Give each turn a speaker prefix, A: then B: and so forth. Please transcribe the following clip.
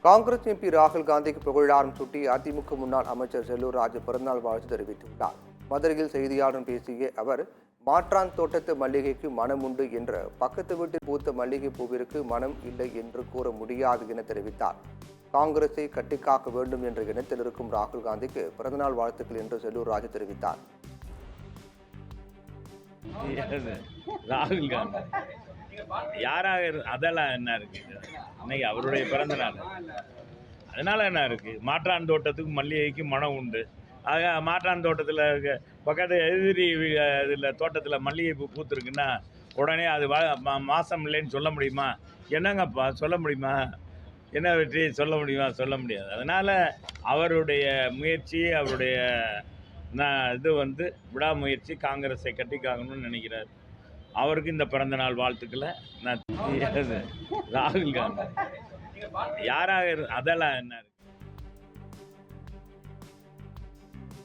A: Congress MP ராகுல் காந்திக்கு புகழாரம் சூட்டி அதிமுக முன்னாள் அமைச்சர் செல்லூர் ராஜு பிறந்தநாள் வாழ்த்து தெரிவித்துள்ளார். மதுரையில் செய்தியாளர்களிடம் பேசிய அவர், மாற்றான் தோட்டத்து மல்லிகைக்கு மனம் உண்டு என்ற பக்கத்து வீட்டில் பூத்த மல்லிகை பூவிற்கு மனம் இல்லை என்று கூற முடியாது என தெரிவித்தார். காங்கிரஸை கட்டிக்காக்க வேண்டும் என்ற எண்ணத்தில் இருக்கும் ராகுல் காந்திக்கு பிறந்தநாள் வாழ்த்துக்கள் என்று செல்லூர் ராஜு தெரிவித்தார்.
B: ராகுல் காந்தி யாராக அதெல்லாம் என்ன இருக்கு, இன்னைக்கு அவருடைய பிறந்த நாள், அதனால என்ன இருக்கு? மாற்றான் தோட்டத்துக்கு மல்லிகைக்கு மனம் உண்டு. ஆக மாற்றான் தோட்டத்தில் பக்கத்து எதிரி இதில் தோட்டத்தில் மல்லிகை பூ பூத்துருக்குன்னா உடனே அது மாசம் இல்லைன்னு சொல்ல முடியுமா? என்னங்கப்பா சொல்ல முடியுமா? என்ன வெற்றி சொல்ல முடியுமா? சொல்ல முடியாது. அதனால் அவருடைய முயற்சி, அவருடைய இது விடாமுயற்சி காங்கிரஸை கட்டிக்காக்கணும்னு நினைக்கிறார். அவருக்கு இந்த பிறந்த நாள் வாழ்த்துக்களை நான் ராகுல் காந்தி யாராக அதெல்லாம் என்ன